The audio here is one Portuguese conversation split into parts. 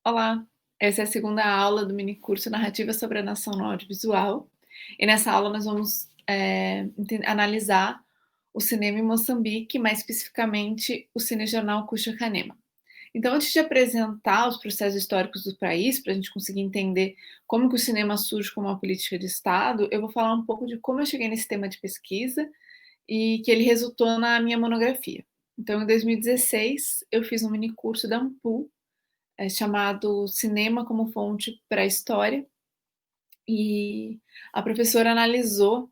Olá, essa é a segunda aula do mini curso Narrativa sobre a Nação no Audiovisual. E nessa aula nós vamos analisar o cinema em Moçambique, mais especificamente o cinejornal Kucha Kanema. Então, antes de apresentar os processos históricos do país, para a gente conseguir entender como que o cinema surge como uma política de Estado, eu vou falar um pouco de como eu cheguei nesse tema de pesquisa e que ele resultou na minha monografia. Então, em 2016, eu fiz um mini curso da Ampul, chamado Cinema como Fonte para a História, e a professora analisou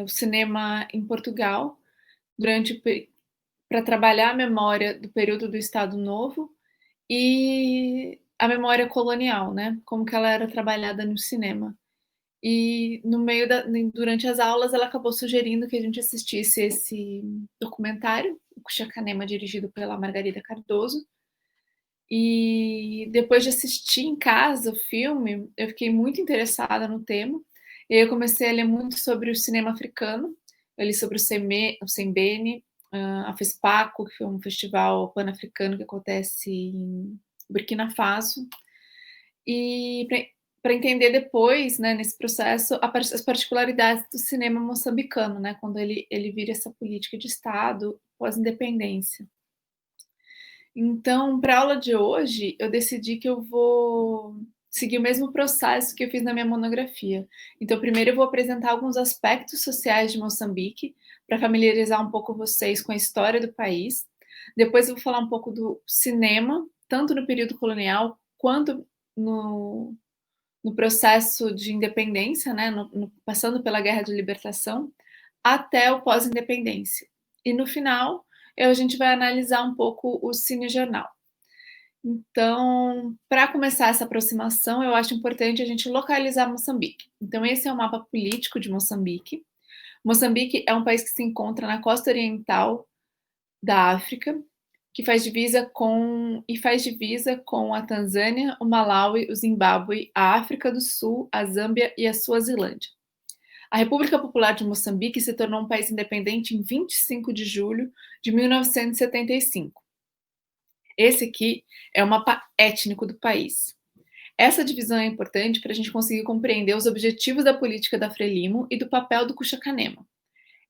o cinema em Portugal durante para trabalhar a memória do período do Estado Novo e a memória colonial, né? Como que ela era trabalhada no cinema. E no meio durante as aulas, ela acabou sugerindo que a gente assistisse esse documentário, o Kuchakanema, dirigido pela Margarida Cardoso. E depois de assistir em casa o filme, eu fiquei muito interessada no tema. E aí eu comecei a ler muito sobre o cinema africano. Eu li sobre o Sembene, a FESPACO, que foi um festival pan-africano que acontece em Burkina Faso. E para entender depois, né, nesse processo, as particularidades do cinema moçambicano, né, quando ele vira essa política de Estado pós-independência. Então, para a aula de hoje, eu decidi que eu vou seguir o mesmo processo que eu fiz na minha monografia. Então, primeiro eu vou apresentar alguns aspectos sociais de Moçambique, para familiarizar um pouco vocês com a história do país. Depois eu vou falar um pouco do cinema, tanto no período colonial quanto no processo de independência, né, passando pela Guerra de Libertação, até o pós-independência. E no final, a gente vai analisar um pouco o cinejornal. Então, para começar essa aproximação, eu acho importante a gente localizar Moçambique. Então, esse é o mapa político de Moçambique. Moçambique é um país que se encontra na costa oriental da África, que faz divisa com a Tanzânia, o Malawi, o Zimbábue, a África do Sul, a Zâmbia e a Suazilândia. A República Popular de Moçambique se tornou um país independente em 25 de julho de 1975. Esse aqui é o mapa étnico do país. Essa divisão é importante para a gente conseguir compreender os objetivos da política da Frelimo e do papel do Kuchakanema.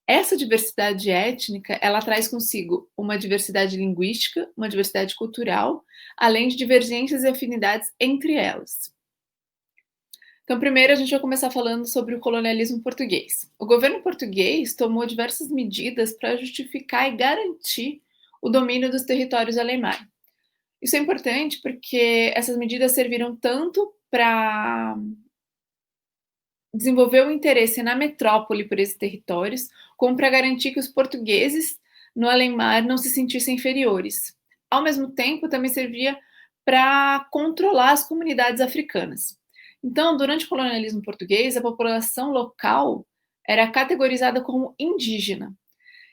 Essa diversidade étnica, ela traz consigo uma diversidade linguística, uma diversidade cultural, além de divergências e afinidades entre elas. Então, primeiro a gente vai começar falando sobre o colonialismo português. O governo português tomou diversas medidas para justificar e garantir o domínio dos territórios além-mar. Isso é importante porque essas medidas serviram tanto para desenvolver o interesse na metrópole por esses territórios, como para garantir que os portugueses no além-mar não se sentissem inferiores. Ao mesmo tempo, também servia para controlar as comunidades africanas. Então, durante o colonialismo português, a população local era categorizada como indígena.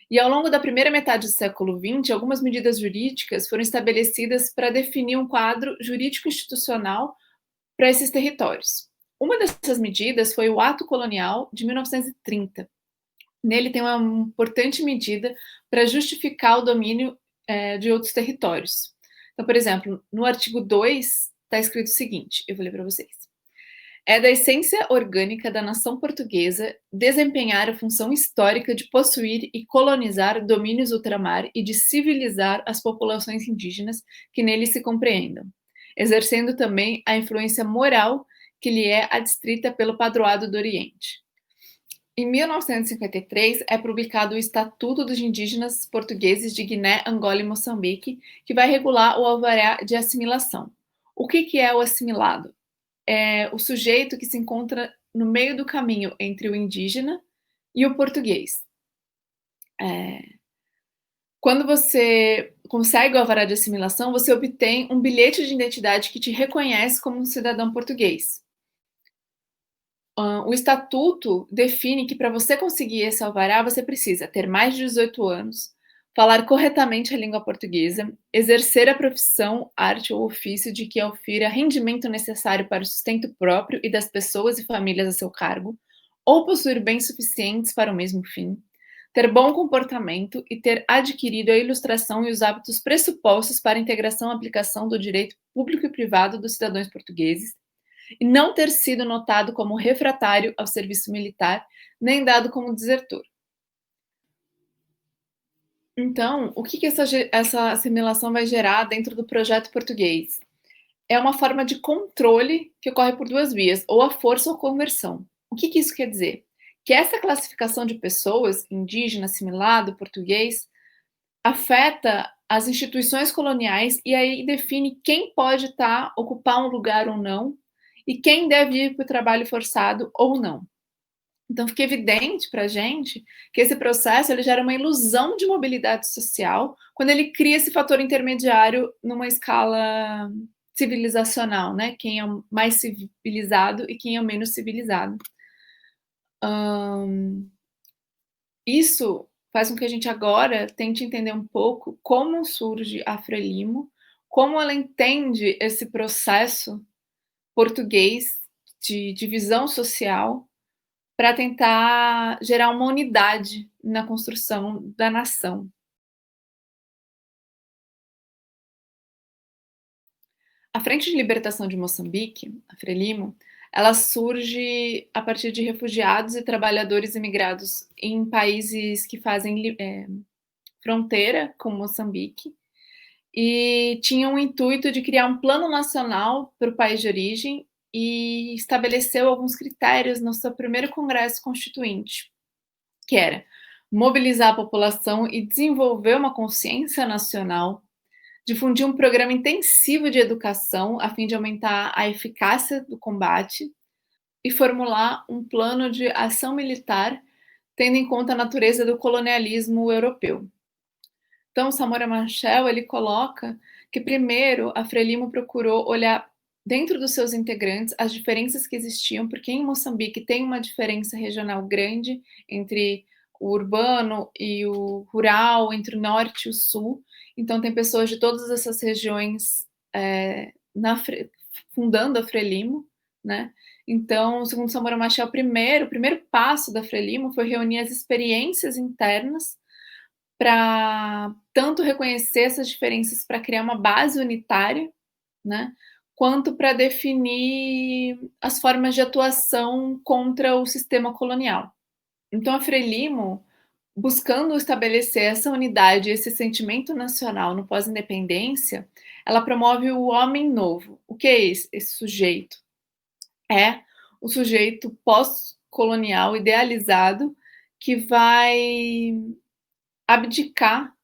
E ao longo da primeira metade do século XX, algumas medidas jurídicas foram estabelecidas para definir um quadro jurídico-institucional para esses territórios. Uma dessas medidas foi o Ato Colonial de 1930. Nele tem uma importante medida para justificar o domínio de outros territórios. Então, por exemplo, no artigo 2 está escrito o seguinte, eu vou ler para vocês. É da essência orgânica da nação portuguesa desempenhar a função histórica de possuir e colonizar domínios ultramar e de civilizar as populações indígenas que nele se compreendam, exercendo também a influência moral que lhe é adstrita pelo Padroado do Oriente. Em 1953, é publicado o Estatuto dos Indígenas Portugueses de Guiné, Angola e Moçambique, que vai regular o alvará de assimilação. O que é o assimilado? É o sujeito que se encontra no meio do caminho entre o indígena e o português. Quando você consegue o alvará de assimilação, você obtém um bilhete de identidade que te reconhece como um cidadão português. O estatuto define que para você conseguir esse alvará, você precisa ter mais de 18 anos, falar corretamente a língua portuguesa, exercer a profissão, arte ou ofício de que ofira rendimento necessário para o sustento próprio e das pessoas e famílias a seu cargo, ou possuir bens suficientes para o mesmo fim, ter bom comportamento e ter adquirido a ilustração e os hábitos pressupostos para a integração e aplicação do direito público e privado dos cidadãos portugueses, e não ter sido notado como refratário ao serviço militar, nem dado como desertor. Então, o que essa assimilação vai gerar dentro do projeto português? É uma forma de controle que ocorre por duas vias, ou a força ou a conversão. O que isso quer dizer? Que essa classificação de pessoas, indígena, assimilado, português, afeta as instituições coloniais e aí define quem pode ocupar um lugar ou não, e quem deve ir para o trabalho forçado ou não. Então fica evidente para a gente que esse processo ele gera uma ilusão de mobilidade social quando ele cria esse fator intermediário numa escala civilizacional, né? Quem é o mais civilizado e quem é o menos civilizado. Isso faz com que a gente agora tente entender um pouco como surge a Frelimo, como ela entende esse processo português de divisão social para tentar gerar uma unidade na construção da nação. A Frente de Libertação de Moçambique, a Frelimo, ela surge a partir de refugiados e trabalhadores imigrados em países que fazem fronteira com Moçambique e tinha o intuito de criar um plano nacional para o país de origem e estabeleceu alguns critérios no seu primeiro congresso constituinte, que era mobilizar a população e desenvolver uma consciência nacional, difundir um programa intensivo de educação a fim de aumentar a eficácia do combate e formular um plano de ação militar tendo em conta a natureza do colonialismo europeu. Então, Samora Machel ele coloca que primeiro a Frelimo procurou olhar dentro dos seus integrantes as diferenças que existiam, porque em Moçambique tem uma diferença regional grande entre o urbano e o rural, entre o norte e o sul. Então, tem pessoas de todas essas regiões fundando a Frelimo, né? Então, segundo Samora Machel, o primeiro passo da Frelimo foi reunir as experiências internas para tanto reconhecer essas diferenças para criar uma base unitária, né, quanto para definir as formas de atuação contra o sistema colonial. Então a Frelimo, buscando estabelecer essa unidade, esse sentimento nacional no pós-independência, ela promove o homem novo. O que é esse sujeito? É o sujeito pós-colonial idealizado que vai abdicar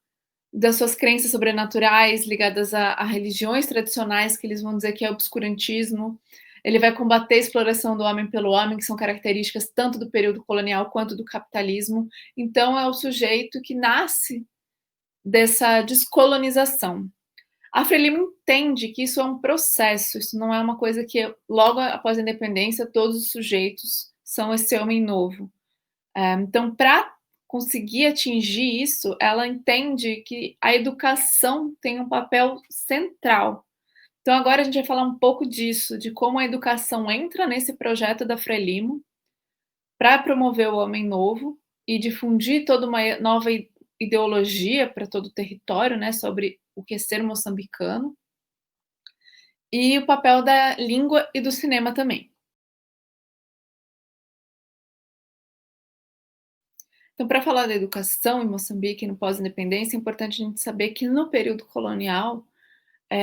das suas crenças sobrenaturais ligadas a religiões tradicionais, que eles vão dizer que é obscurantismo. Ele vai combater a exploração do homem pelo homem, que são características tanto do período colonial quanto do capitalismo. Então, é o sujeito que nasce dessa descolonização. A Frelimo entende que isso é um processo, isso não é uma coisa que logo após a independência todos os sujeitos são esse homem novo. Então, para conseguir atingir isso, ela entende que a educação tem um papel central. Então, agora a gente vai falar um pouco disso, de como a educação entra nesse projeto da Frelimo para promover o homem novo e difundir toda uma nova ideologia para todo o território, né, sobre o que é ser moçambicano, e o papel da língua e do cinema também. Então, para falar da educação em Moçambique no pós-independência, é importante a gente saber que no período colonial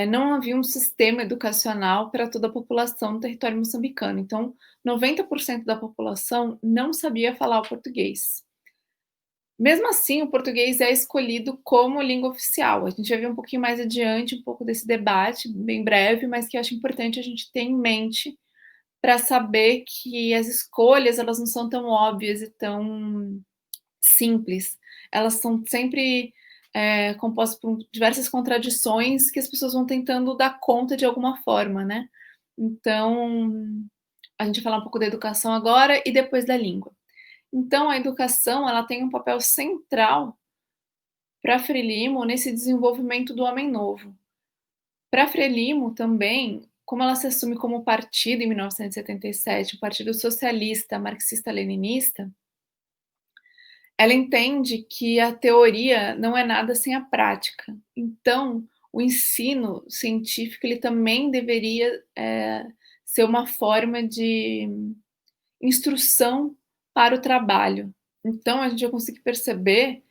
não havia um sistema educacional para toda a população do território moçambicano. Então, 90% da população não sabia falar o português. Mesmo assim, o português é escolhido como língua oficial. A gente vai ver um pouquinho mais adiante um pouco desse debate, bem breve, mas que eu acho importante a gente ter em mente para saber que as escolhas elas não são tão óbvias e tão simples. Elas são sempre compostas por diversas contradições que as pessoas vão tentando dar conta de alguma forma, né? Então, a gente vai falar um pouco da educação agora e depois da língua. Então, a educação ela tem um papel central para a Frelimo nesse desenvolvimento do homem novo. Para a Frelimo também, como ela se assume como partido em 1977, o Partido Socialista Marxista-Leninista, ela entende que a teoria não é nada sem a prática. Então, o ensino científico ele também deveria, ser uma forma de instrução para o trabalho. Então, a gente vai conseguir perceber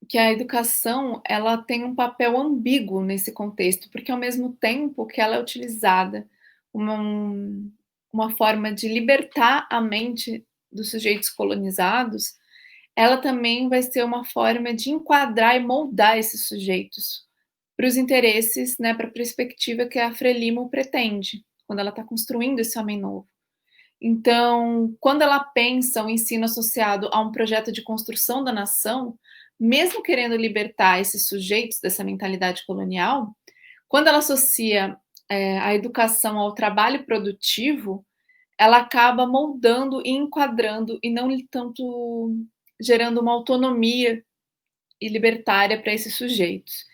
que a educação ela tem um papel ambíguo nesse contexto, porque ao mesmo tempo que ela é utilizada uma uma forma de libertar a mente dos sujeitos colonizados, ela também vai ser uma forma de enquadrar e moldar esses sujeitos para os interesses, né, para a perspectiva que a Frelimo pretende, quando ela está construindo esse homem novo. Então, quando ela pensa o ensino associado a um projeto de construção da nação, mesmo querendo libertar esses sujeitos dessa mentalidade colonial, quando ela associa, a educação ao trabalho produtivo, ela acaba moldando e enquadrando e não tanto gerando uma autonomia e libertária para esses sujeitos.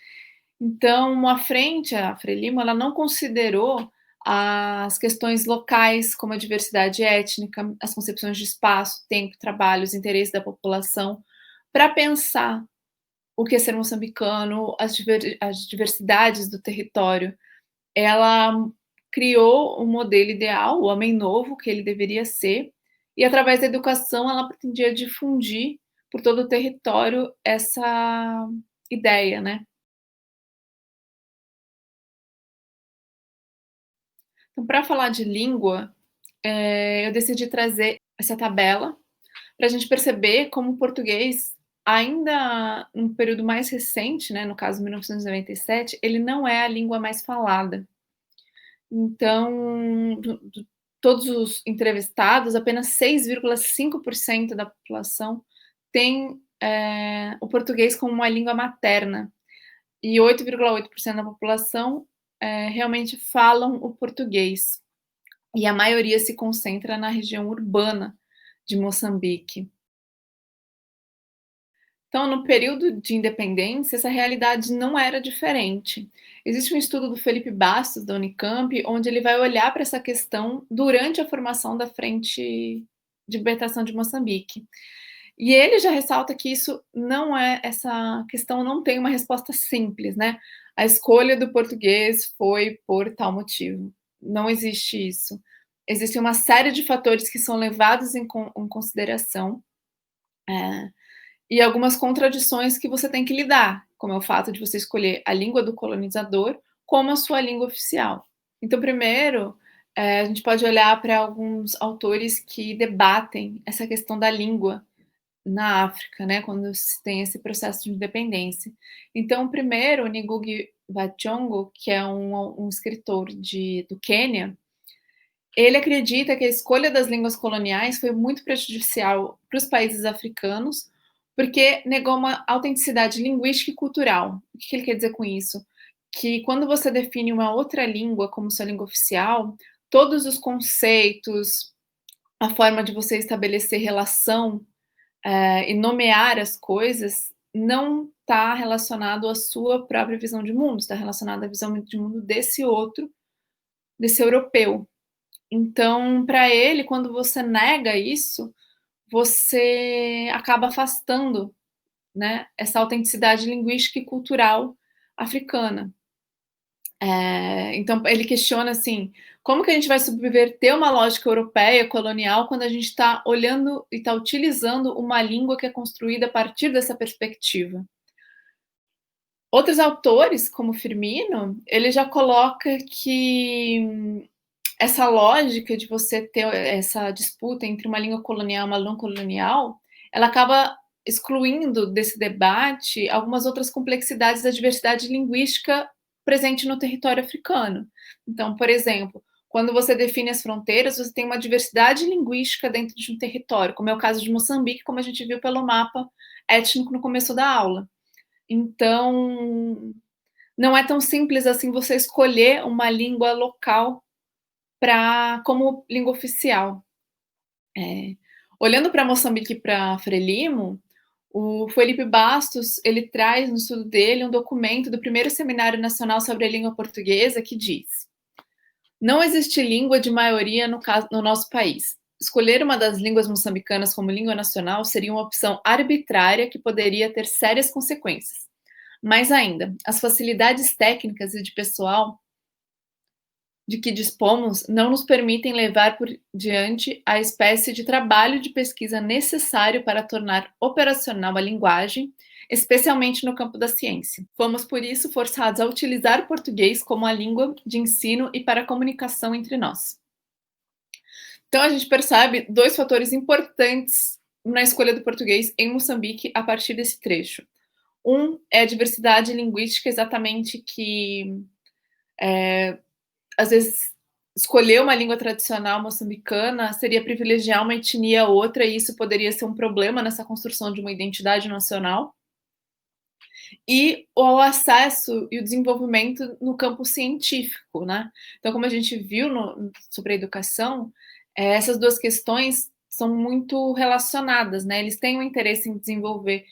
Então, à frente, a Frelimo, ela não considerou as questões locais, como a diversidade étnica, as concepções de espaço, tempo, trabalho, os interesses da população, para pensar o que é ser moçambicano, as diversidades do território. Ela criou um modelo ideal, o homem novo, que ele deveria ser, e através da educação ela pretendia difundir por todo o território essa ideia, né. Então, para falar de língua, eu decidi trazer essa tabela para a gente perceber como o português, ainda num período mais recente, né, no caso 1997, ele não é a língua mais falada. Então, todos os entrevistados, apenas 6,5% da população tem, o português como uma língua materna, e 8,8% da população, realmente falam o português. E a maioria se concentra na região urbana de Moçambique. Então, no período de independência, essa realidade não era diferente. Existe um estudo do Felipe Bastos, da Unicamp, onde ele vai olhar para essa questão durante a formação da Frente de Libertação de Moçambique. E ele já ressalta que isso não é, essa questão não tem uma resposta simples, né? A escolha do português foi por tal motivo. Não existe isso. Existe uma série de fatores que são levados em consideração, é, e algumas contradições que você tem que lidar, como é o fato de você escolher a língua do colonizador como a sua língua oficial. Então, primeiro, a gente pode olhar para alguns autores que debatem essa questão da língua na África, né, quando se tem esse processo de independência. Então, primeiro, o Ngugi wa Thiong'o, que é um escritor do Quênia, ele acredita que a escolha das línguas coloniais foi muito prejudicial para os países africanos, porque negou uma autenticidade linguística e cultural. O que ele quer dizer com isso? Que quando você define uma outra língua como sua língua oficial, todos os conceitos, a forma de você estabelecer relação, e nomear as coisas, não está relacionado à sua própria visão de mundo, está relacionado à visão de mundo desse outro, desse europeu. Então, para ele, quando você nega isso, você acaba afastando, né, essa autenticidade linguística e cultural africana. Então ele questiona assim: como que a gente vai subverter uma lógica europeia colonial quando a gente está olhando e está utilizando uma língua que é construída a partir dessa perspectiva? Outros autores, como Firmino, ele já coloca que essa lógica de você ter essa disputa entre uma língua colonial e uma não colonial, ela acaba excluindo desse debate algumas outras complexidades da diversidade linguística presente no território africano. Então, por exemplo, quando você define as fronteiras, você tem uma diversidade linguística dentro de um território, como é o caso de Moçambique, como a gente viu pelo mapa étnico no começo da aula. Então, não é tão simples assim você escolher uma língua local como língua oficial. É. Olhando para Moçambique e para Frelimo, o Felipe Bastos ele traz no estudo dele um documento do primeiro Seminário Nacional sobre a Língua Portuguesa que diz: não existe língua de maioria no nosso país. escolher uma das línguas moçambicanas como língua nacional seria uma opção arbitrária que poderia ter sérias consequências. Mais ainda, as facilidades técnicas e de pessoal de que dispomos não nos permitem levar por diante a espécie de trabalho de pesquisa necessário para tornar operacional a linguagem, especialmente no campo da ciência. Fomos, por isso, forçados a utilizar o português como a língua de ensino e para a comunicação entre nós. Então, a gente percebe dois fatores importantes na escolha do português em Moçambique a partir desse trecho. Um é a diversidade linguística, exatamente que às vezes escolher uma língua tradicional moçambicana seria privilegiar uma etnia a outra, e isso poderia ser um problema nessa construção de uma identidade nacional. E o acesso e o desenvolvimento no campo científico, né? Então, como a gente viu sobre a educação, essas duas questões são muito relacionadas, né? Eles têm um interesse em desenvolver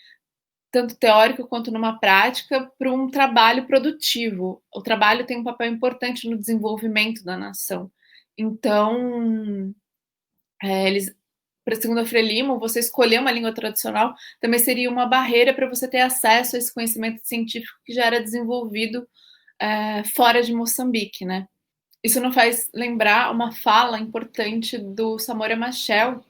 tanto teórico quanto numa prática, para um trabalho produtivo. O trabalho tem um papel importante no desenvolvimento da nação. Então, eles, segundo a Frelimo, você escolher uma língua tradicional também seria uma barreira para você ter acesso a esse conhecimento científico que já era desenvolvido fora de Moçambique, né? Isso não faz lembrar uma fala importante do Samora Machel,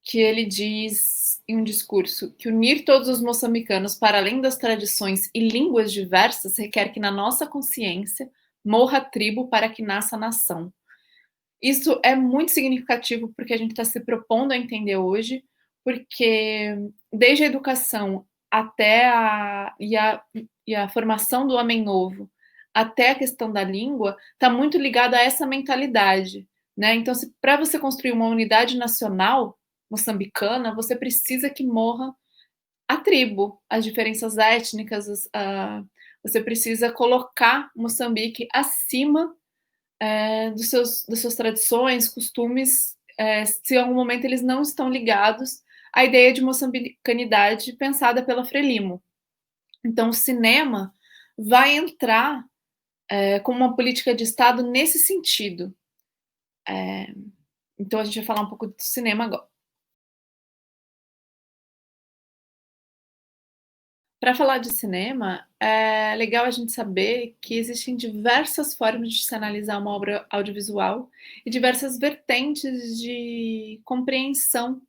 que ele diz em um discurso que unir todos os moçambicanos para além das tradições e línguas diversas requer que na nossa consciência morra a tribo para que nasça a nação. Isso é muito significativo porque a gente está se propondo a entender hoje, porque desde a educação até a formação do homem novo, até a questão da língua, está muito ligada a essa mentalidade, né? Então, para você construir uma unidade nacional moçambicana, você precisa que morra a tribo, as diferenças étnicas, você precisa colocar Moçambique acima das suas tradições, costumes, se em algum momento eles não estão ligados à ideia de moçambicanidade pensada pela Frelimo. Então, o cinema vai entrar como uma política de Estado nesse sentido. Então, a gente vai falar um pouco do cinema agora. Para falar de cinema, é legal a gente saber que existem diversas formas de se analisar uma obra audiovisual e diversas vertentes de compreensão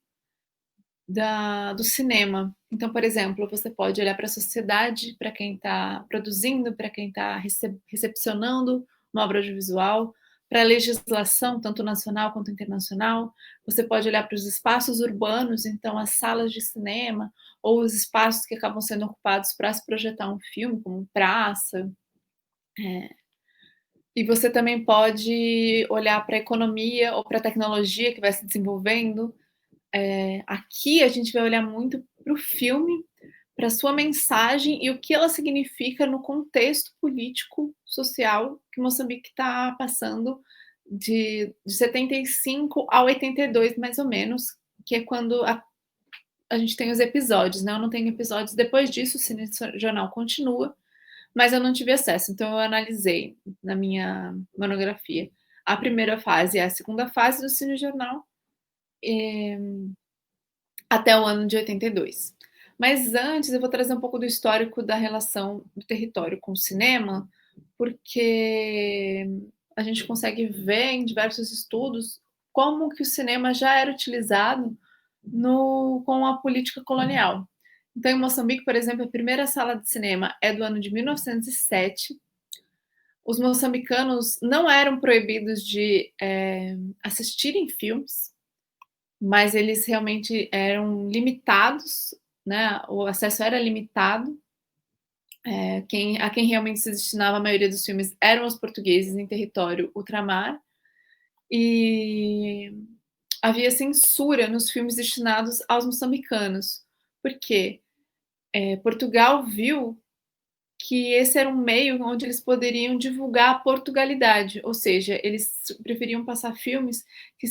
do cinema. Então, por exemplo, você pode olhar para a sociedade, para quem está produzindo, para quem está recepcionando uma obra audiovisual, para a legislação, tanto nacional quanto internacional. Você pode olhar para os espaços urbanos, então as salas de cinema, ou os espaços que acabam sendo ocupados para se projetar um filme, como praça. E você também pode olhar para a economia ou para a tecnologia que vai se desenvolvendo. Aqui a gente vai olhar muito para o filme, para a sua mensagem e o que ela significa no contexto político, social que Moçambique está passando de 75 a 82, mais ou menos, que é quando a gente tem os episódios, né? Eu não tenho episódios depois disso, o Cine Jornal continua, mas eu não tive acesso, então eu analisei na minha monografia a primeira fase e a segunda fase do Cine Jornal, até o ano de 82. Mas antes eu vou trazer um pouco do histórico da relação do território com o cinema, porque a gente consegue ver em diversos estudos como que o cinema já era utilizado com a política colonial. Então, em Moçambique, por exemplo, a primeira sala de cinema é do ano de 1907. Os moçambicanos não eram proibidos de assistirem filmes, mas eles realmente eram limitados, né? O acesso era limitado. A quem realmente se destinava a maioria dos filmes eram os portugueses em território ultramar, e havia censura nos filmes destinados aos moçambicanos, porque Portugal viu que esse era um meio onde eles poderiam divulgar a Portugalidade, ou seja, eles preferiam passar filmes que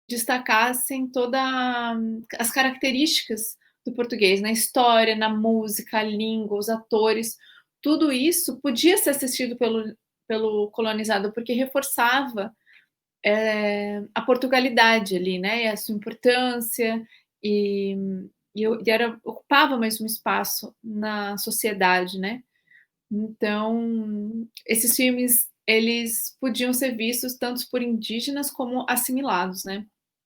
destacassem todas as características do português, na história, na música, a língua, os atores. Tudo isso podia ser assistido pelo colonizado, porque reforçava a Portugalidade ali, né, e a sua importância, e ocupava mais um espaço na sociedade, né. Então, esses filmes, eles podiam ser vistos tanto por indígenas como assimilados, né.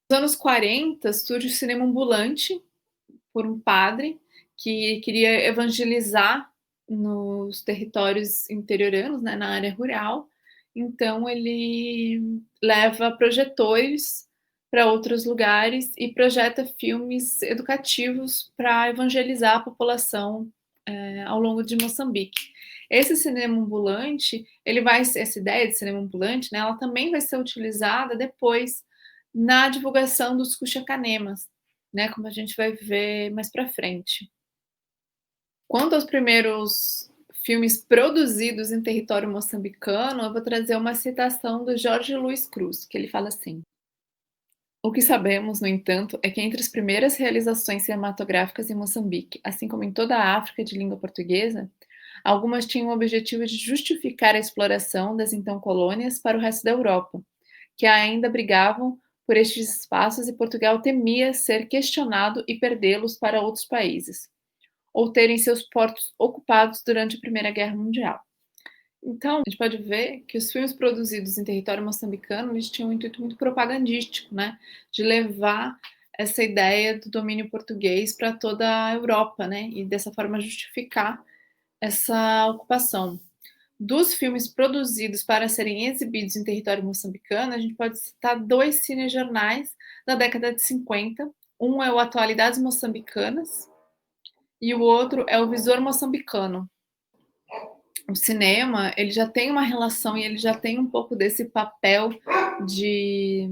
Nos anos 40 surge o cinema ambulante, por um padre que queria evangelizar nos territórios interioranos, né, na área rural. Então ele leva projetores para outros lugares e projeta filmes educativos para evangelizar a população, ao longo de Moçambique. Esse cinema ambulante, ele vai ser essa ideia de cinema ambulante, né, ela também vai ser utilizada depois na divulgação dos Cuxa-Canemas, né, como a gente vai ver mais para frente. Quanto aos primeiros filmes produzidos em território moçambicano, eu vou trazer uma citação do Jorge Luiz Cruz, que ele fala assim: "O que sabemos, no entanto, é que entre as primeiras realizações cinematográficas em Moçambique, assim como em toda a África de língua portuguesa, algumas tinham o objetivo de justificar a exploração das então colônias para o resto da Europa, que ainda brigavam por estes espaços, e Portugal temia ser questionado e perdê-los para outros países, ou terem seus portos ocupados durante a Primeira Guerra Mundial." Então, a gente pode ver que os filmes produzidos em território moçambicano, eles tinham um intuito muito propagandístico, né, de levar essa ideia do domínio português para toda a Europa, né, e dessa forma justificar essa ocupação. Dos filmes produzidos para serem exibidos em território moçambicano, a gente pode citar 2 cinejornais da década de 50. Um é o Atualidades Moçambicanas e o outro é o Visor Moçambicano. O cinema, ele já tem uma relação e ele já tem um pouco desse papel de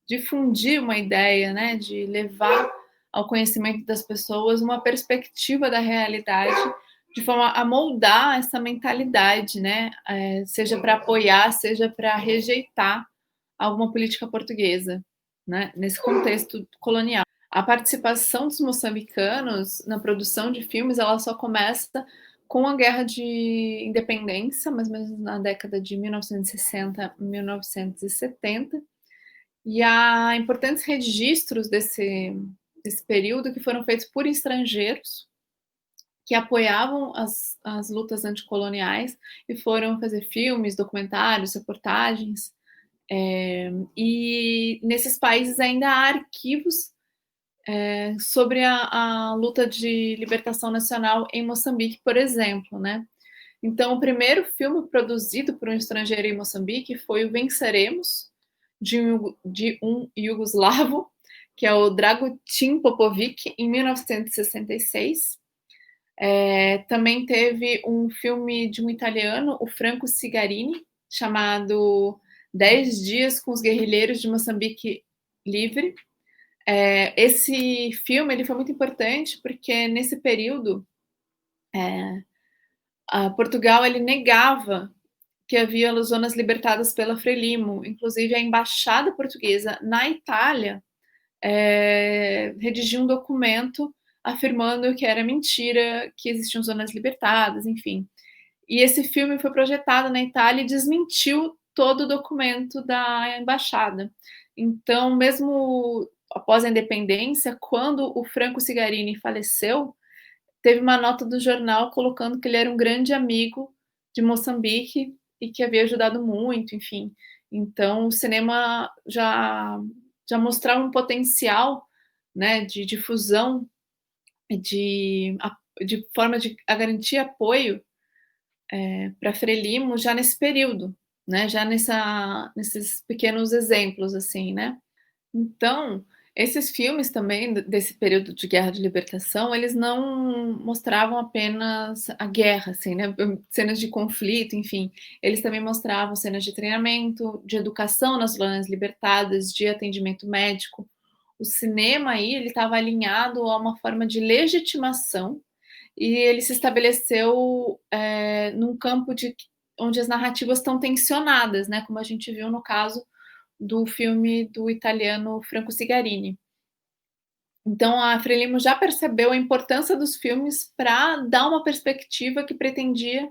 difundir uma ideia, né, de levar ao conhecimento das pessoas uma perspectiva da realidade, de forma a moldar essa mentalidade, né, seja para apoiar, seja para rejeitar alguma política portuguesa, né, nesse contexto colonial. A participação dos moçambicanos na produção de filmes, ela só começa com a Guerra de Independência, mais ou menos na década de 1960, 1970, e há importantes registros desse período que foram feitos por estrangeiros que apoiavam as lutas anticoloniais e foram fazer filmes, documentários, reportagens. E nesses países ainda há arquivos sobre a luta de libertação nacional em Moçambique, por exemplo, né? Então, o primeiro filme produzido por um estrangeiro em Moçambique foi o Venceremos, de um iugoslavo, que é o Dragutin Popovic, em 1966. Também teve um filme de um italiano, o Franco Cigarini, chamado 10 Dias com os Guerrilheiros de Moçambique Livre. Esse filme ele foi muito importante porque nesse período Portugal ele negava que havia zonas libertadas pela Frelimo, inclusive a embaixada portuguesa na Itália redigiu um documento afirmando que era mentira, que existiam zonas libertadas, enfim. E esse filme foi projetado na Itália e desmentiu todo o documento da embaixada. Então, mesmo após a independência, quando o Franco Cigarini faleceu, teve uma nota do jornal colocando que ele era um grande amigo de Moçambique e que havia ajudado muito, enfim. Então, o cinema já mostrava um potencial, né, de difusão, de, de forma de a garantir apoio para Frelimo já nesse período, né, já nesses pequenos exemplos, assim, né. Então, esses filmes também desse período de guerra de libertação, eles não mostravam apenas a guerra, assim, né, cenas de conflito, enfim, eles também mostravam cenas de treinamento, de educação nas zonas libertadas, de atendimento médico. O cinema aí, ele estava alinhado a uma forma de legitimação e ele se estabeleceu, num campo onde as narrativas estão tensionadas, né, como a gente viu no caso do filme do italiano Franco Cigarini. Então a Frelimo já percebeu a importância dos filmes para dar uma perspectiva que pretendia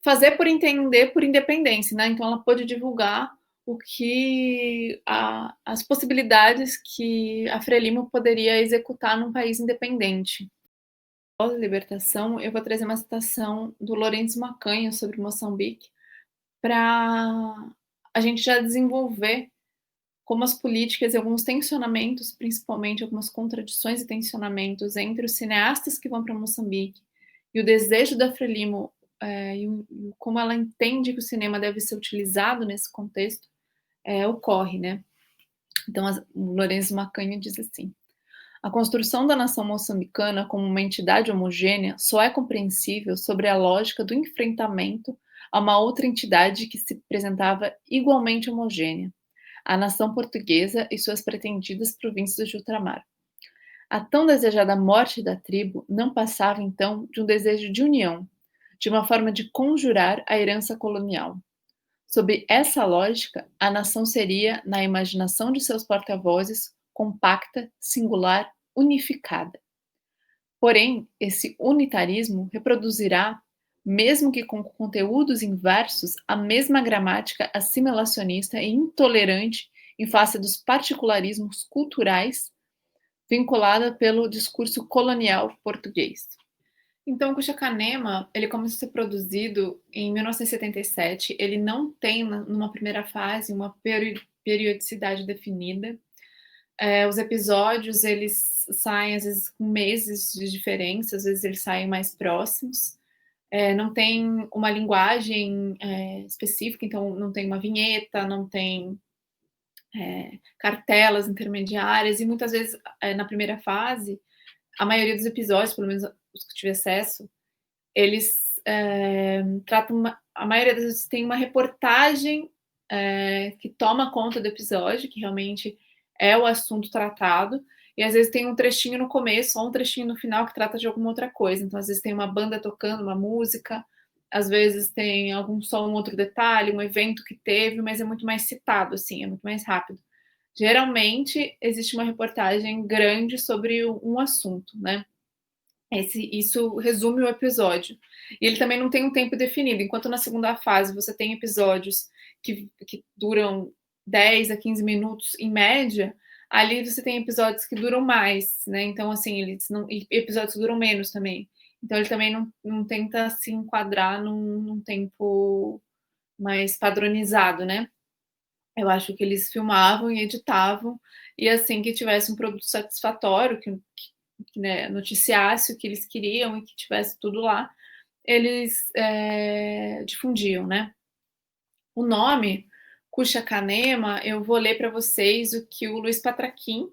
fazer por entender por independência, né, então ela pôde divulgar as possibilidades que a Frelimo poderia executar num país independente. Após a libertação, eu vou trazer uma citação do Lourenço Macanho sobre Moçambique, para a gente já desenvolver como as políticas e alguns tensionamentos, principalmente algumas contradições e tensionamentos entre os cineastas que vão para Moçambique e o desejo da Frelimo, como ela entende que o cinema deve ser utilizado nesse contexto, ocorre, né? Então, o Lourenço Macanho diz assim: a construção da nação moçambicana como uma entidade homogênea só é compreensível sobre a lógica do enfrentamento a uma outra entidade que se apresentava igualmente homogênea, a nação portuguesa e suas pretendidas províncias de ultramar. A tão desejada morte da tribo não passava, então, de um desejo de união, de uma forma de conjurar a herança colonial. Sob essa lógica, a nação seria, na imaginação de seus porta-vozes, compacta, singular, unificada. Porém, esse unitarismo reproduzirá, mesmo que com conteúdos inversos, a mesma gramática assimilacionista e intolerante em face dos particularismos culturais vinculada pelo discurso colonial português. Então, o Kuchakanema, ele começou a ser produzido em 1977. Ele não tem, numa primeira fase, uma periodicidade definida. Os episódios, eles saem, às vezes, com meses de diferença, às vezes eles saem mais próximos. Não tem uma linguagem específica, então não tem uma vinheta, não tem cartelas intermediárias, e muitas vezes, na primeira fase, a maioria dos episódios, pelo menos os que eu tive acesso, eles tratam, a maioria das vezes tem uma reportagem que toma conta do episódio, que realmente é o assunto tratado, e às vezes tem um trechinho no começo ou um trechinho no final que trata de alguma outra coisa. Então, às vezes tem uma banda tocando uma música, às vezes tem algum só um outro detalhe, um evento que teve, mas é muito mais citado, assim, é muito mais rápido. Geralmente, existe uma reportagem grande sobre um assunto, né? Isso resume o episódio. E ele também não tem um tempo definido. Enquanto na segunda fase você tem episódios que duram 10 a 15 minutos em média, ali você tem episódios que duram mais, né? Então, assim, e episódios que duram menos também. Então, ele também não tenta se enquadrar num tempo mais padronizado, né? Eu acho que eles filmavam e editavam, e assim que tivesse um produto satisfatório, que, né, noticiasse o que eles queriam e que tivesse tudo lá, eles difundiam, né? O nome Kuchakanema, eu vou ler para vocês o que o Luiz Patraquim,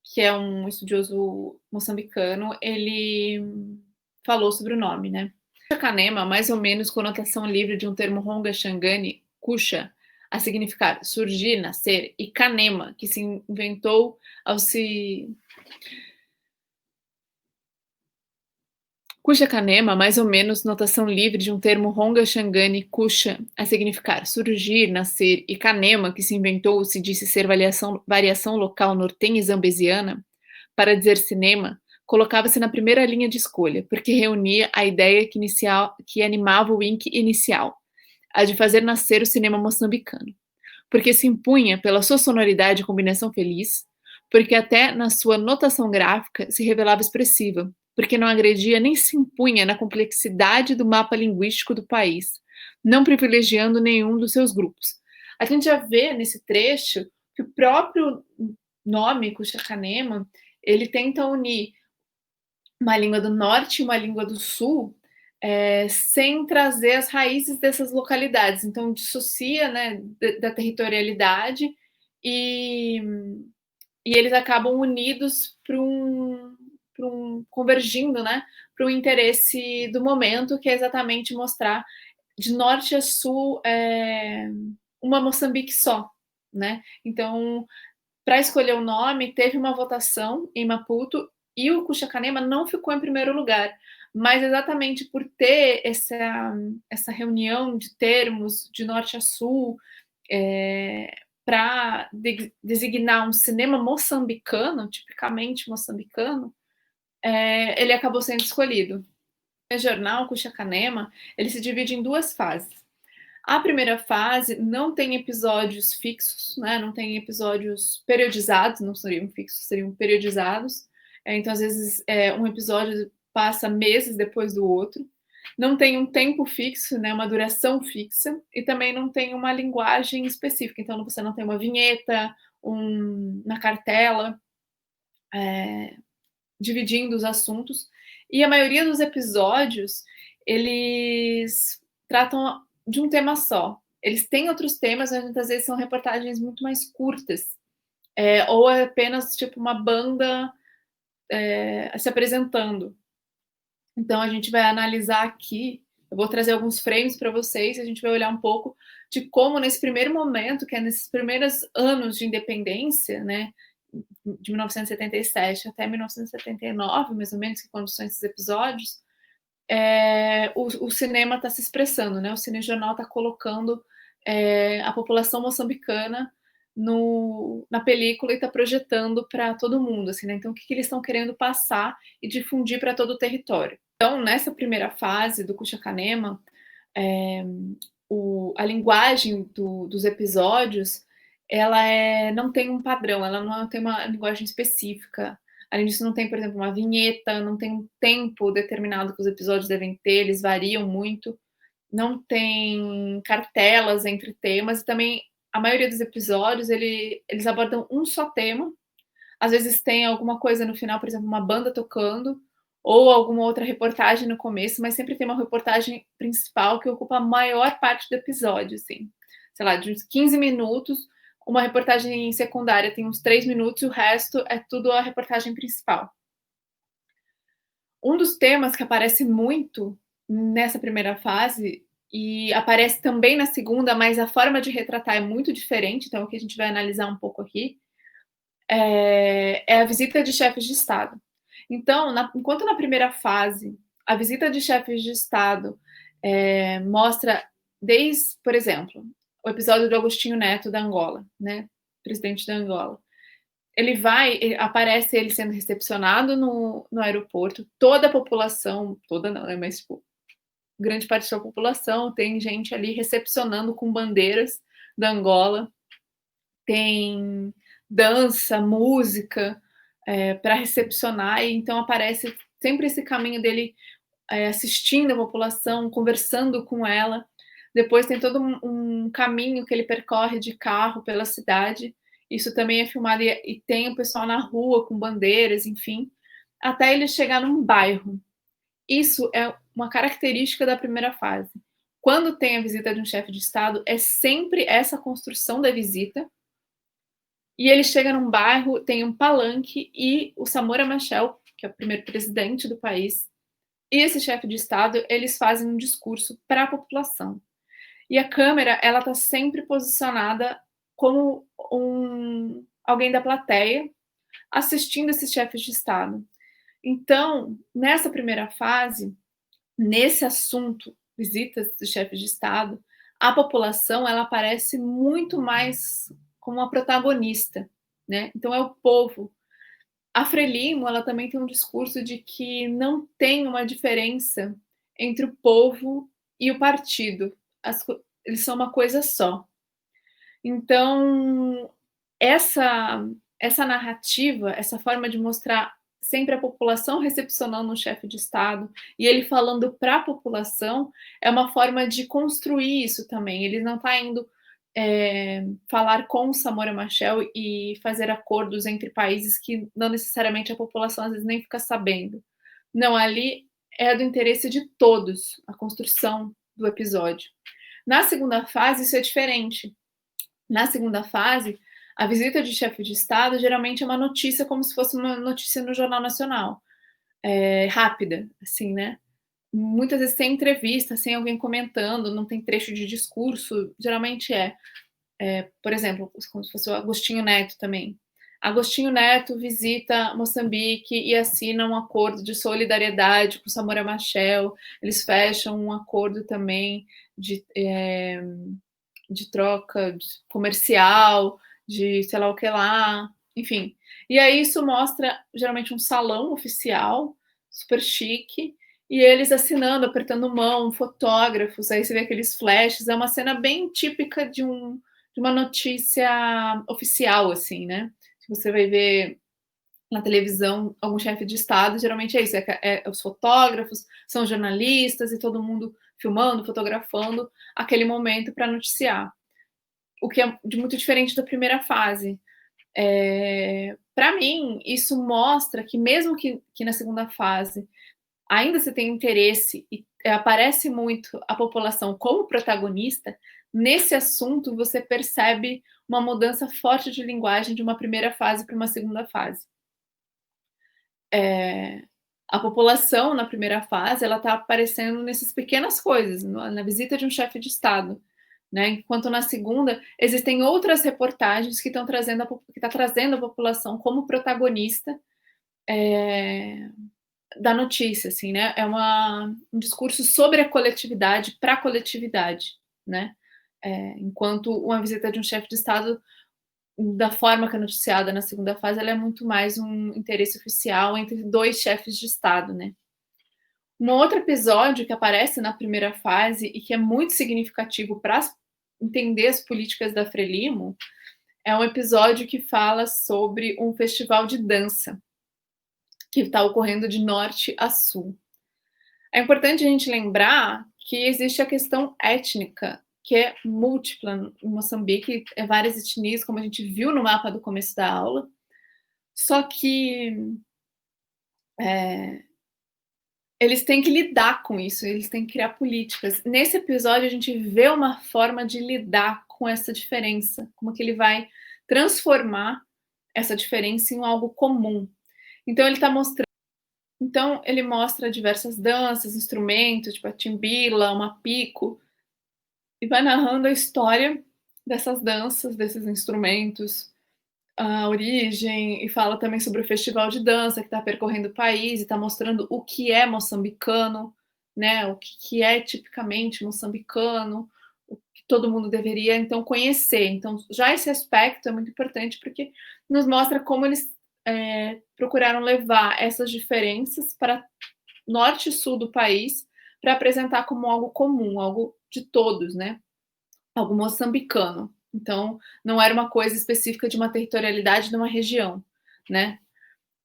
que é um estudioso moçambicano, ele falou sobre o nome, né? Kuchakanema, mais ou menos conotação livre de um termo Ronga Xangani, Kusha, a significar surgir, nascer, e Kanema, que se inventou ao se Kucha-Kanema, mais ou menos notação livre de um termo Ronga Xangani Kusha, a significar surgir, nascer, e Kanema, que se inventou ou se disse ser variação local nortenha e zambesiana, para dizer cinema, colocava-se na primeira linha de escolha, porque reunia a ideia que animava o Inc inicial, a de fazer nascer o cinema moçambicano, porque se impunha pela sua sonoridade e combinação feliz, porque até na sua notação gráfica se revelava expressiva, porque não agredia nem se impunha na complexidade do mapa linguístico do país, não privilegiando nenhum dos seus grupos. A gente já vê nesse trecho que o próprio nome, Kuchakanema, ele tenta unir uma língua do norte e uma língua do sul, sem trazer as raízes dessas localidades. Então, dissocia, né, da territorialidade e, e eles acabam unidos para convergindo, né, para um interesse do momento, que é exatamente mostrar de norte a sul uma Moçambique só, né? Então, para escolher o nome, teve uma votação em Maputo e o Kuchakanema não ficou em primeiro lugar, mas exatamente por ter essa reunião de termos de norte a sul, para designar um cinema moçambicano, tipicamente moçambicano, ele acabou sendo escolhido. O jornal Kuchakanema, ele se divide em duas fases. A primeira fase não tem episódios fixos, né, não tem episódios periodizados, não seriam fixos, seriam periodizados. Então, às vezes, um episódio passa meses depois do outro. Não tem um tempo fixo, né, uma duração fixa, e também não tem uma linguagem específica. Então, você não tem uma vinheta, na cartela, dividindo os assuntos. E a maioria dos episódios, eles tratam de um tema só. Eles têm outros temas, mas muitas vezes são reportagens muito mais curtas. Ou é apenas tipo uma banda se apresentando. Então a gente vai analisar aqui, eu vou trazer alguns frames para vocês, e a gente vai olhar um pouco de como nesse primeiro momento, que é nesses primeiros anos de independência, né, de 1977 até 1979, mais ou menos, que quando são esses episódios, o cinema está se expressando, né? O cinejornal está colocando a população moçambicana na película e está projetando para todo mundo, assim, né? Então, o que eles estão querendo passar e difundir para todo o território. Então, nessa primeira fase do Kuchakanema, a linguagem dos episódios, não tem um padrão, ela não tem uma linguagem específica. Além disso, não tem, por exemplo, uma vinheta, não tem um tempo determinado que os episódios devem ter, eles variam muito. Não tem cartelas entre temas, e também a maioria dos episódios eles abordam um só tema. Às vezes tem alguma coisa no final, por exemplo, uma banda tocando, ou alguma outra reportagem no começo, mas sempre tem uma reportagem principal que ocupa a maior parte do episódio, assim. Sei lá, de uns 15 minutos, uma reportagem secundária tem uns 3 minutos e o resto é tudo a reportagem principal. Um dos temas que aparece muito nessa primeira fase e aparece também na segunda, mas a forma de retratar é muito diferente, então o que a gente vai analisar um pouco aqui é a visita de chefes de Estado. Então, enquanto na primeira fase, a visita de chefes de Estado mostra desde, por exemplo, o episódio do Agostinho Neto da Angola, né, presidente da Angola. Aparece ele sendo recepcionado no aeroporto, toda a população, toda não, né, mas tipo, grande parte da população, tem gente ali recepcionando com bandeiras da Angola, tem dança, música, para recepcionar, e então aparece sempre esse caminho dele assistindo a população, conversando com ela. Depois tem todo um caminho que ele percorre de carro pela cidade. Isso também é filmado e tem o pessoal na rua com bandeiras, enfim, até ele chegar num bairro. Isso é uma característica da primeira fase. Quando tem a visita de um chefe de Estado, é sempre essa construção da visita. E ele chega num bairro, tem um palanque e o Samora Machel, que é o primeiro presidente do país, e esse chefe de Estado, eles fazem um discurso para a população. E a câmera, ela está sempre posicionada como alguém da plateia assistindo esses chefes de Estado. Então, nessa primeira fase, nesse assunto, visitas dos chefes de Estado, a população ela aparece muito mais como uma protagonista, né? Então é o povo. A Frelimo, ela também tem um discurso de que não tem uma diferença entre o povo e o partido. Eles são uma coisa só. Então, essa narrativa, essa forma de mostrar sempre a população recepcionando um chefe de Estado e ele falando para a população, é uma forma de construir isso também. Ele não está indo falar com o Samora Machel e fazer acordos entre países que não necessariamente a população às vezes nem fica sabendo. Não, ali é do interesse de todos a construção do episódio. Na segunda fase, isso é diferente. Na segunda fase, a visita de chefe de Estado geralmente é uma notícia como se fosse uma notícia no Jornal Nacional, rápida, assim, né? Muitas vezes sem entrevista, sem alguém comentando, não tem trecho de discurso, geralmente por exemplo, como se fosse o Agostinho Neto também. Agostinho Neto visita Moçambique e assina um acordo de solidariedade com Samora Machel. Eles fecham um acordo também de troca comercial, de sei lá o que lá, enfim. E aí isso mostra geralmente um salão oficial, super chique, e eles assinando, apertando mão, fotógrafos, aí você vê aqueles flashes, é uma cena bem típica de uma notícia oficial, assim, né? Se você vai ver na televisão algum chefe de Estado, geralmente é isso, os fotógrafos, são jornalistas e todo mundo filmando, fotografando aquele momento para noticiar. O que é muito diferente da primeira fase. Para mim, isso mostra que mesmo que na segunda fase ainda se tem interesse e aparece muito a população como protagonista, nesse assunto você percebe uma mudança forte de linguagem de uma primeira fase para uma segunda fase. A população na primeira fase ela está aparecendo nessas pequenas coisas, na visita de um chefe de Estado, né? Enquanto na segunda existem outras reportagens que estão trazendo trazendo a população como protagonista da notícia, assim, né? É um discurso sobre a coletividade para a coletividade, né? Enquanto uma visita de um chefe de Estado, da forma que é noticiada na segunda fase, ela é muito mais um interesse oficial entre dois chefes de Estado, né? Um outro episódio que aparece na primeira fase e que é muito significativo para entender as políticas da Frelimo é um episódio que fala sobre um festival de dança que está ocorrendo de norte a sul. É importante a gente lembrar que existe a questão étnica, que é múltipla em Moçambique, várias etnias, como a gente viu no mapa do começo da aula, só que eles têm que lidar com isso, eles têm que criar políticas. Nesse episódio, a gente vê uma forma de lidar com essa diferença, como que ele vai transformar essa diferença em algo comum. Então, ele mostra diversas danças, instrumentos, tipo a timbila, o mapico, e vai narrando a história dessas danças, desses instrumentos, a origem, e fala também sobre o festival de dança que está percorrendo o país e está mostrando o que é moçambicano, né? O que é tipicamente moçambicano, o que todo mundo deveria então conhecer. Então, já esse aspecto é muito importante porque nos mostra como eles procuraram levar essas diferenças para norte e sul do país para apresentar como algo comum, algo de todos, né? Algo moçambicano. Então, não era uma coisa específica de uma territorialidade de uma região, né?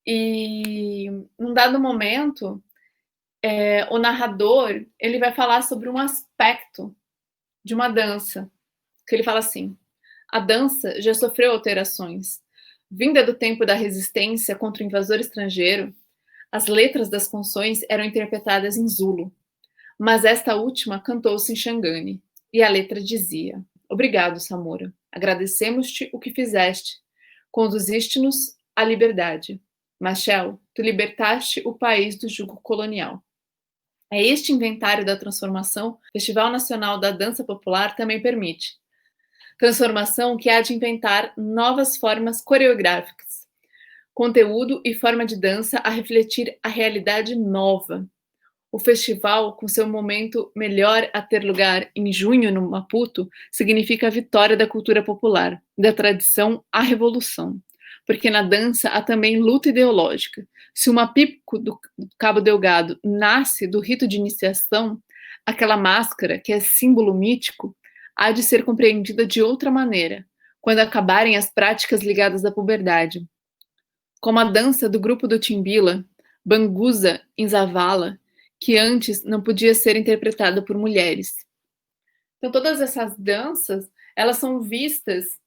E num dado momento, o narrador ele vai falar sobre um aspecto de uma dança, que ele fala assim: a dança já sofreu alterações. Vinda do tempo da resistência contra o invasor estrangeiro, as letras das canções eram interpretadas em Zulu, mas esta última cantou-se em Xangane, e a letra dizia: obrigado, Samora. Agradecemos-te o que fizeste. Conduziste-nos à liberdade. Machel, tu libertaste o país do jugo colonial. É este inventário da transformação, o Festival Nacional da Dança Popular também permite. Transformação que há de inventar novas formas coreográficas, conteúdo e forma de dança a refletir a realidade nova. O festival, com seu momento melhor a ter lugar em junho no Maputo, significa a vitória da cultura popular, da tradição à revolução. Porque na dança há também luta ideológica. Se o mapico do Cabo Delgado nasce do rito de iniciação, aquela máscara, que é símbolo mítico, há de ser compreendida de outra maneira, quando acabarem as práticas ligadas à puberdade. Como a dança do grupo do Timbila, Banguza em Zavala, que antes não podia ser interpretada por mulheres. Então, todas essas danças, elas são vistas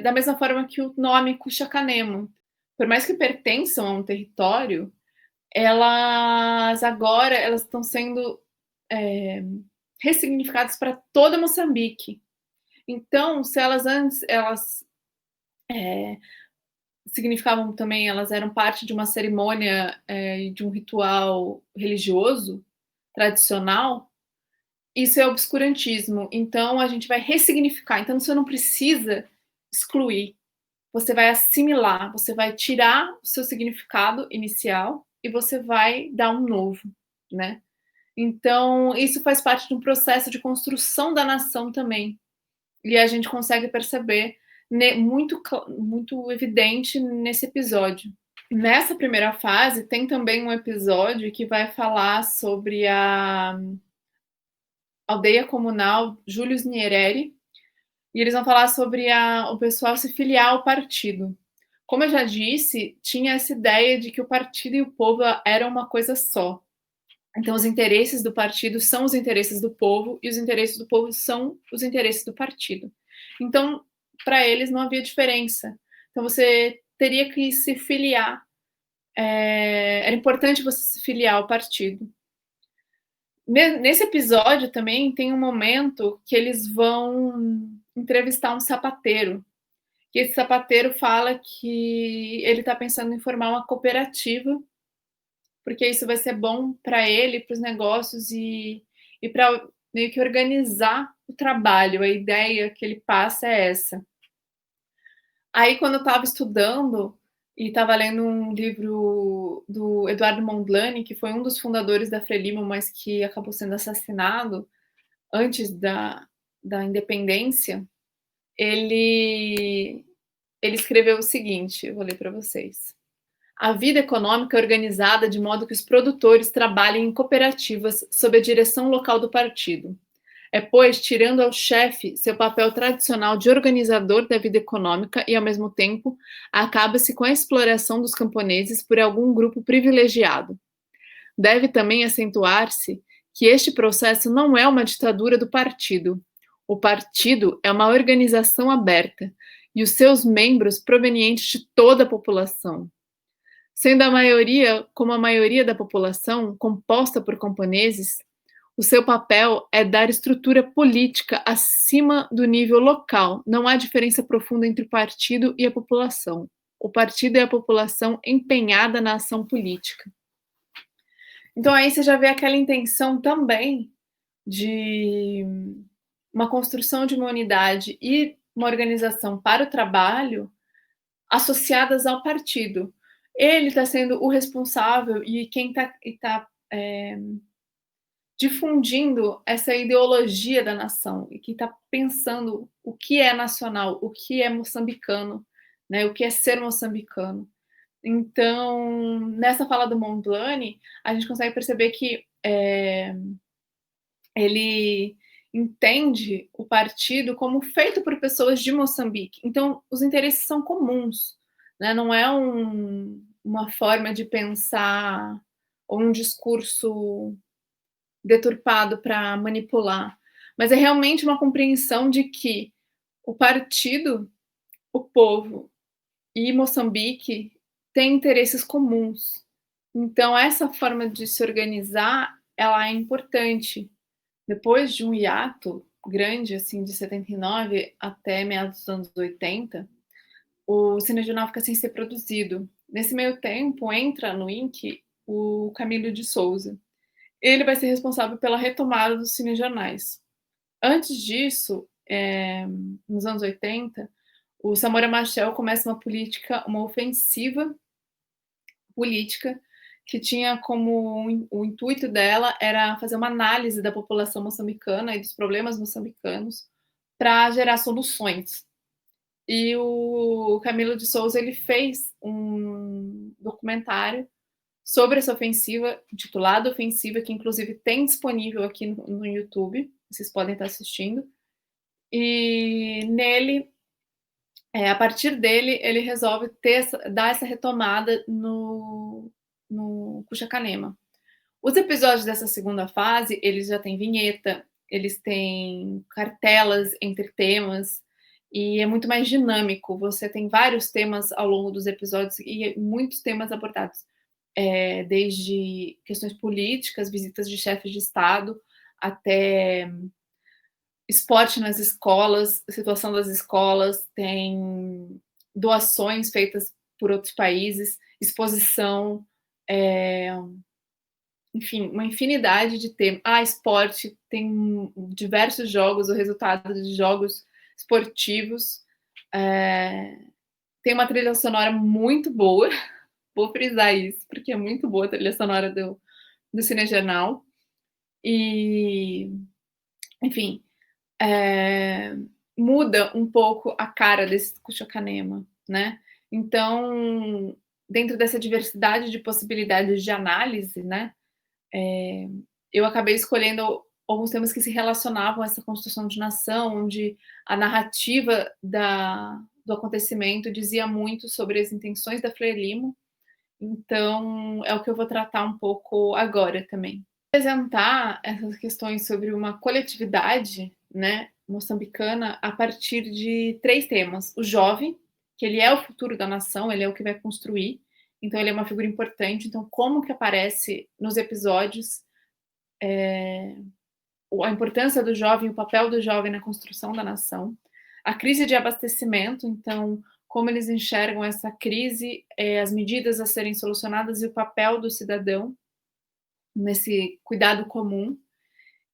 da mesma forma que o nome Cuxacanemo. Por mais que pertençam a um território, elas agora elas estão sendo ressignificadas para toda Moçambique. Então, se elas antes significavam também, elas eram parte de uma cerimônia de um ritual religioso tradicional, isso é obscurantismo. Então, a gente vai ressignificar. Então, você não precisa excluir. Você vai assimilar, você vai tirar o seu significado inicial e você vai dar um novo, né? Então, isso faz parte de um processo de construção da nação também. E a gente consegue perceber muito, muito evidente nesse episódio. Nessa primeira fase, tem também um episódio que vai falar sobre a aldeia comunal Julius Nyerere, e eles vão falar sobre o pessoal se filiar ao partido. Como eu já disse, tinha essa ideia de que o partido e o povo eram uma coisa só. Então, os interesses do partido são os interesses do povo e os interesses do povo são os interesses do partido. Então, para eles não havia diferença. Então, você teria que se filiar. Era importante você se filiar ao partido. Nesse episódio também tem um momento que eles vão entrevistar um sapateiro. E esse sapateiro fala que ele está pensando em formar uma cooperativa, porque isso vai ser bom para ele, para os negócios e para meio que organizar o trabalho. A ideia que ele passa é essa. Aí, quando eu estava estudando e estava lendo um livro do Eduardo Mondlane, que foi um dos fundadores da Frelimo, mas que acabou sendo assassinado antes da independência, ele escreveu o seguinte, eu vou ler para vocês. A vida econômica é organizada de modo que os produtores trabalhem em cooperativas sob a direção local do partido. É, pois, tirando ao chefe seu papel tradicional de organizador da vida econômica e, ao mesmo tempo, acaba-se com a exploração dos camponeses por algum grupo privilegiado. Deve também acentuar-se que este processo não é uma ditadura do partido. O partido é uma organização aberta e os seus membros provenientes de toda a população. Sendo a maioria, como a maioria da população, composta por camponeses, o seu papel é dar estrutura política acima do nível local. Não há diferença profunda entre o partido e a população. O partido é a população empenhada na ação política. Então aí você já vê aquela intenção também de uma construção de uma unidade e uma organização para o trabalho associadas ao partido. Ele está sendo o responsável e quem está difundindo essa ideologia da nação e que está pensando o que é nacional, o que é moçambicano, né, o que é ser moçambicano. Então, nessa fala do Mondlane, a gente consegue perceber que ele entende o partido como feito por pessoas de Moçambique. Então, os interesses são comuns, né? Não é uma forma de pensar ou um discurso deturpado para manipular, mas é realmente uma compreensão de que o partido, o povo e Moçambique têm interesses comuns. Então, essa forma de se organizar, ela é importante. Depois de um hiato grande, assim, de 79 até meados dos anos 80, o Cinejornal fica sem ser produzido. Nesse meio tempo, entra no INC o Camilo de Souza. Ele vai ser responsável pela retomada dos cinejornais. Antes disso, nos anos 80, o Samora Machel começa uma ofensiva política que tinha como o intuito dela era fazer uma análise da população moçambicana e dos problemas moçambicanos para gerar soluções. E o Camilo de Souza ele fez um documentário sobre essa ofensiva, titulado Ofensiva, que inclusive tem disponível aqui no YouTube, vocês podem estar assistindo. E nele, a partir dele, ele resolve dar essa retomada no Cuchacanema. Os episódios dessa segunda fase, eles já têm vinheta, eles têm cartelas entre temas, e é muito mais dinâmico. Você tem vários temas ao longo dos episódios e muitos temas abordados. Desde questões políticas, visitas de chefes de Estado, até esporte nas escolas, situação das escolas, tem doações feitas por outros países, exposição, enfim, uma infinidade de temas. Esporte, tem diversos jogos, o resultado de jogos esportivos. Tem uma trilha sonora muito boa, vou frisar isso, porque é muito boa a trilha sonora do Cinejornal. E, enfim, muda um pouco a cara desse Cuchocanema, né? Então, dentro dessa diversidade de possibilidades de análise, né, eu acabei escolhendo alguns temas que se relacionavam a essa construção de nação, onde a narrativa do acontecimento dizia muito sobre as intenções da Frelimo, então é o que eu vou tratar um pouco agora também. Apresentar essas questões sobre uma coletividade, né, moçambicana a partir de 3 temas: o jovem, que ele é o futuro da nação, ele é o que vai construir, então ele é uma figura importante, então como que aparece nos episódios, a importância do jovem, o papel do jovem na construção da nação. A crise de abastecimento, então, como eles enxergam essa crise, as medidas a serem solucionadas e o papel do cidadão nesse cuidado comum.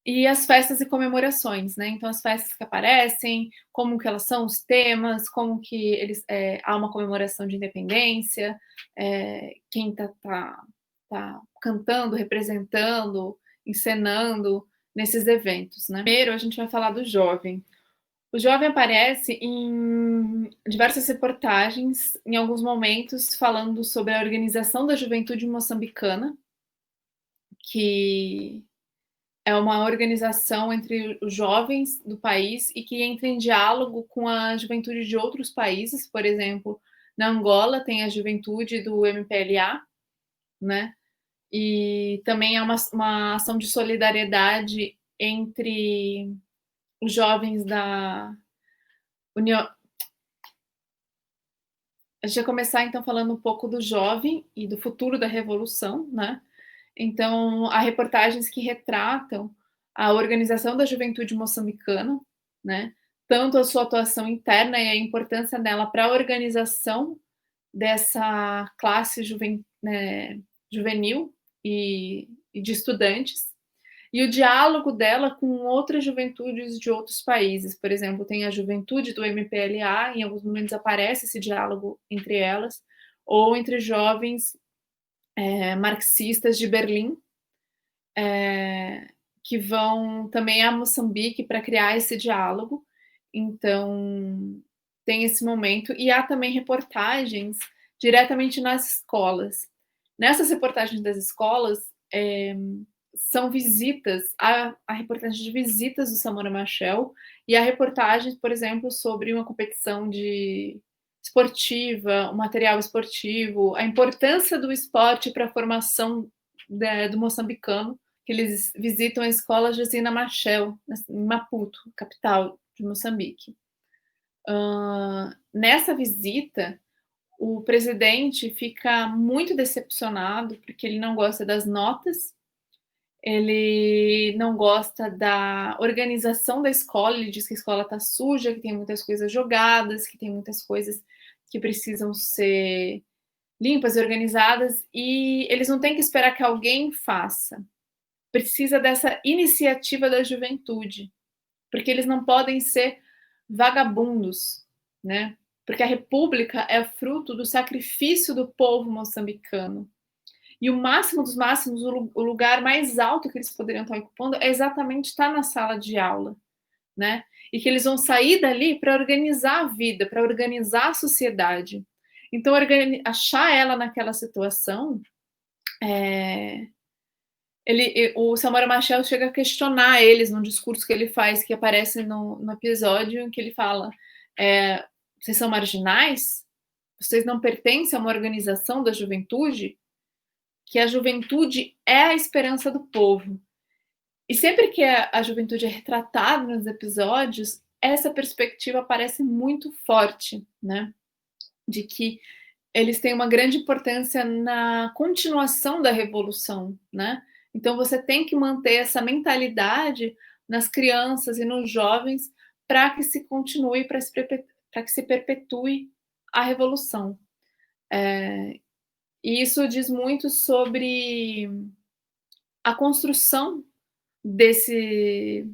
E as festas e comemorações, né? Então, as festas que aparecem, como que elas são, os temas, como que eles há uma comemoração de independência, quem tá cantando, representando, encenando nesses eventos, né? Primeiro, a gente vai falar do jovem. O jovem aparece em diversas reportagens, em alguns momentos, falando sobre a organização da juventude moçambicana, que é uma organização entre os jovens do país e que entra em diálogo com a juventude de outros países. Por exemplo, na Angola tem a juventude do MPLA, né? E também há uma ação de solidariedade entre os jovens da União. A gente vai começar então falando um pouco do jovem e do futuro da revolução, né? Então, há reportagens que retratam a organização da juventude moçambicana, né? Tanto a sua atuação interna e a importância dela para a organização dessa classe juvenil e de estudantes, e o diálogo dela com outras juventudes de outros países. Por exemplo, tem a juventude do MPLA, em alguns momentos aparece esse diálogo entre elas, ou entre jovens marxistas de Berlim, que vão também a Moçambique para criar esse diálogo. Então, tem esse momento. E há também reportagens diretamente nas escolas. Nessas reportagens das escolas, são visitas, a reportagem de visitas do Samora Machel e a reportagem, por exemplo, sobre uma competição de esportiva, o material esportivo, a importância do esporte para a formação do moçambicano, que eles visitam a escola Josina Machel, em Maputo, capital de Moçambique. Nessa visita, o presidente fica muito decepcionado, porque ele não gosta das notas, ele não gosta da organização da escola, ele diz que a escola está suja, que tem muitas coisas jogadas, que tem muitas coisas que precisam ser limpas e organizadas, e eles não têm que esperar que alguém faça. Precisa dessa iniciativa da juventude, porque eles não podem ser vagabundos, né? Porque a república é fruto do sacrifício do povo moçambicano. E o máximo dos máximos, o lugar mais alto que eles poderiam estar ocupando é exatamente estar na sala de aula, né? E que eles vão sair dali para organizar a vida, para organizar a sociedade. Então, achar ela naquela situação, o Samora Machel chega a questionar eles num discurso que ele faz, que aparece no episódio, em que ele fala: vocês são marginais? Vocês não pertencem a uma organização da juventude? Que a juventude é a esperança do povo. E sempre que a juventude é retratada nos episódios, essa perspectiva aparece muito forte, né? De que eles têm uma grande importância na continuação da revolução, né? Então você tem que manter essa mentalidade nas crianças e nos jovens para que se continue, para que se perpetue a revolução. E isso diz muito sobre a construção desse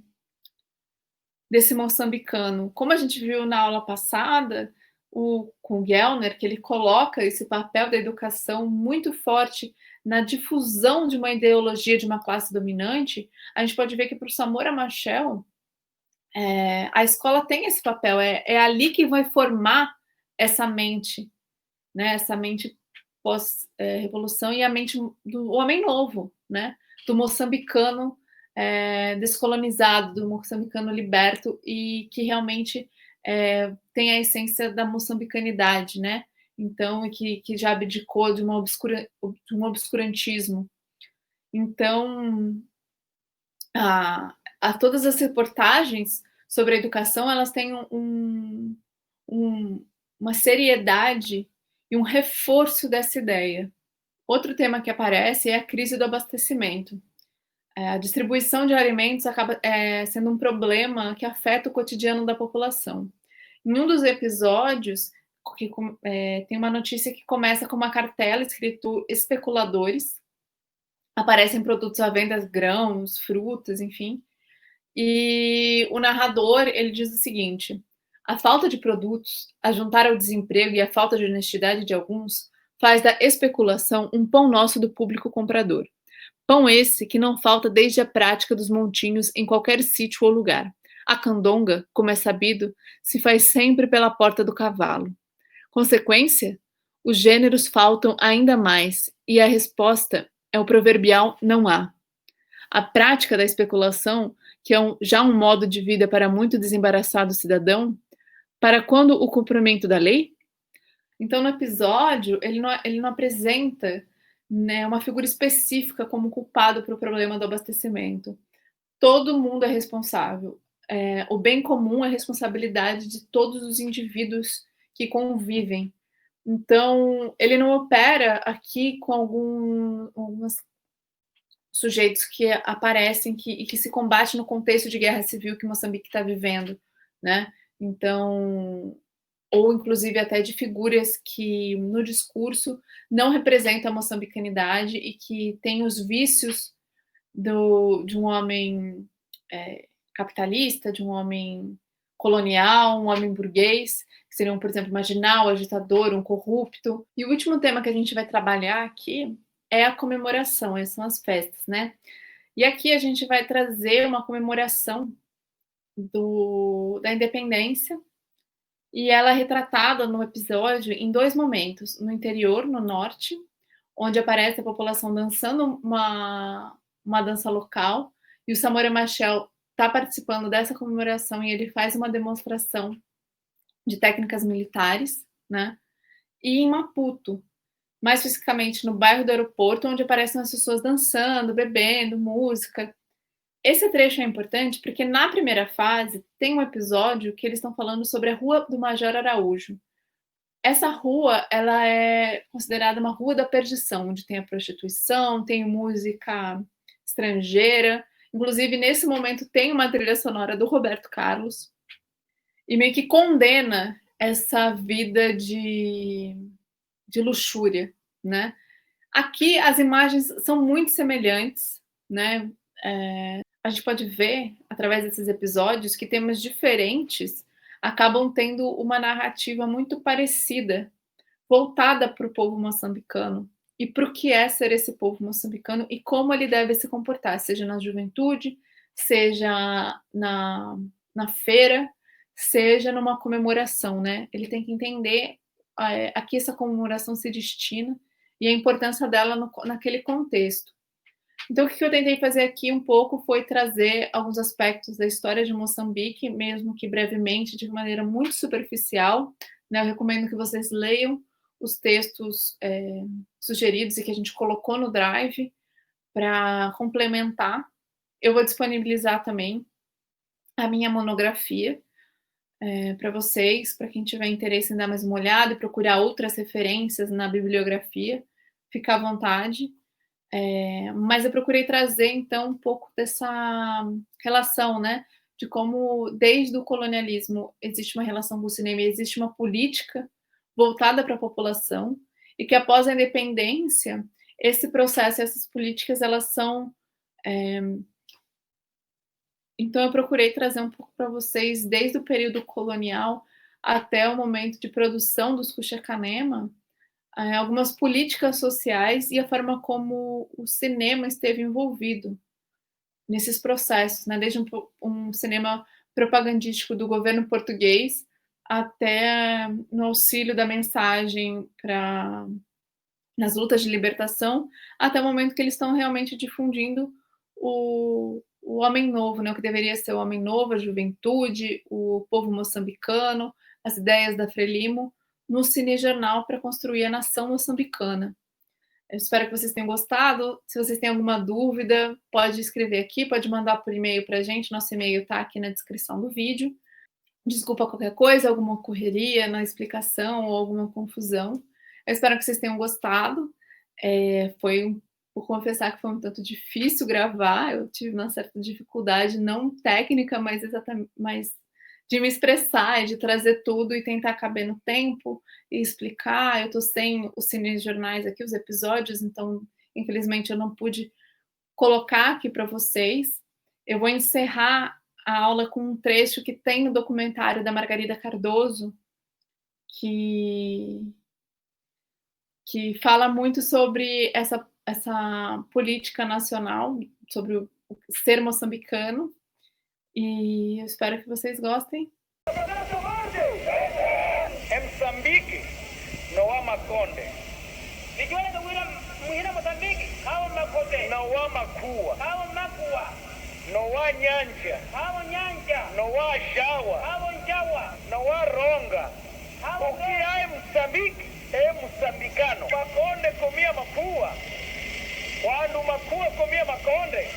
moçambicano. Como a gente viu na aula passada, com o Gellner, que ele coloca esse papel da educação muito forte na difusão de uma ideologia de uma classe dominante, a gente pode ver que para o Samora Machel, a escola tem esse papel, é ali que vai formar essa mente, né? Essa mente revolução e a mente do homem novo, né? Do moçambicano descolonizado, do moçambicano liberto e que realmente tem a essência da moçambicanidade, né? Então, que já abdicou de um obscurantismo. Então, todas as reportagens sobre a educação, elas têm uma seriedade e um reforço dessa ideia. Outro tema que aparece é a crise do abastecimento. A distribuição de alimentos acaba sendo um problema que afeta o cotidiano da população. Em um dos episódios, tem uma notícia que começa com uma cartela escrito especuladores, aparecem produtos à venda, grãos, frutas, enfim, e o narrador, ele diz o seguinte: a falta de produtos, a juntar ao desemprego e a falta de honestidade de alguns, faz da especulação um pão nosso do público comprador. Pão esse que não falta desde a prática dos montinhos em qualquer sítio ou lugar. A candonga, como é sabido, se faz sempre pela porta do cavalo. Consequência? Os gêneros faltam ainda mais, e a resposta é o proverbial não há. A prática da especulação, que é já um modo de vida para muito desembaraçado cidadão, para quando o cumprimento da lei? Então, no episódio, ele não apresenta, né, uma figura específica como culpado para o problema do abastecimento. Todo mundo é responsável. O bem comum é responsabilidade de todos os indivíduos que convivem. Então, ele não opera aqui com algumas sujeitos que aparecem e que se combate no contexto de guerra civil que Moçambique está vivendo, né? Então, ou inclusive até de figuras que no discurso não representam a moçambicanidade e que têm os vícios de um homem capitalista, de um homem colonial, um homem burguês, que seriam, por exemplo, marginal, agitador, um corrupto. E o último tema que a gente vai trabalhar aqui é a comemoração, essas são as festas, né? E aqui a gente vai trazer uma comemoração da independência, e ela é retratada no episódio em dois momentos: no interior, no norte, onde aparece a população dançando uma dança local, e o Samora Machel está participando dessa comemoração e ele faz uma demonstração de técnicas militares, né? E em Maputo, mais especificamente no bairro do aeroporto, onde aparecem as pessoas dançando, bebendo, música. Esse trecho é importante porque na primeira fase tem um episódio que eles estão falando sobre a Rua do Major Araújo. Essa rua, ela é considerada uma rua da perdição, onde tem a prostituição, tem música estrangeira. Inclusive, nesse momento, tem uma trilha sonora do Roberto Carlos e meio que condena essa vida de luxúria, né? Aqui as imagens são muito semelhantes, né? A gente pode ver, através desses episódios, que temas diferentes acabam tendo uma narrativa muito parecida, voltada para o povo moçambicano e para o que é ser esse povo moçambicano e como ele deve se comportar, seja na juventude, seja na feira, seja numa comemoração, né? Ele tem que entender a que essa comemoração se destina e a importância dela naquele contexto. Então, o que eu tentei fazer aqui um pouco foi trazer alguns aspectos da história de Moçambique, mesmo que brevemente, de maneira muito superficial, né? Eu recomendo que vocês leiam os textos sugeridos e que a gente colocou no Drive para complementar. Eu vou disponibilizar também a minha monografia para vocês, para quem tiver interesse em dar mais uma olhada e procurar outras referências na bibliografia, fica à vontade. Mas eu procurei trazer, então, um pouco dessa relação, né? De como, desde o colonialismo, existe uma relação com o cinema, existe uma política voltada para a população, e que após a independência, esse processo, essas políticas, elas são. Então, eu procurei trazer um pouco para vocês, desde o período colonial até o momento de produção dos Cuxa-Canema, algumas políticas sociais e a forma como o cinema esteve envolvido nesses processos, né? Desde um cinema propagandístico do governo português até no auxílio da mensagem para nas lutas de libertação, até o momento que eles estão realmente difundindo o homem novo, né, o que deveria ser o homem novo, a juventude, o povo moçambicano, as ideias da Frelimo, no cinejornal para construir a nação moçambicana. Eu espero que vocês tenham gostado. Se vocês têm alguma dúvida, pode escrever aqui, pode mandar por e-mail para a gente. Nosso e-mail está aqui na descrição do vídeo. Desculpa qualquer coisa, alguma correria na explicação ou alguma confusão. Eu espero que vocês tenham gostado. Vou confessar que foi um tanto difícil gravar, eu tive uma certa dificuldade, não técnica, mas de me expressar e de trazer tudo e tentar caber no tempo e explicar. Eu estou sem os cinejornais aqui, os episódios, então, infelizmente, eu não pude colocar aqui para vocês. Eu vou encerrar a aula com um trecho que tem no documentário da Margarida Cardoso, que fala muito sobre essa política nacional, sobre o ser moçambicano, e eu espero que vocês gostem. Em Moçambique não há Maconde. Não há Macua. Não há Nhanja. Não há Jawa. Não há Ronga. O que há em Moçambique é moçambicano. Maconde comia Macua. Quando Macua comia Maconde,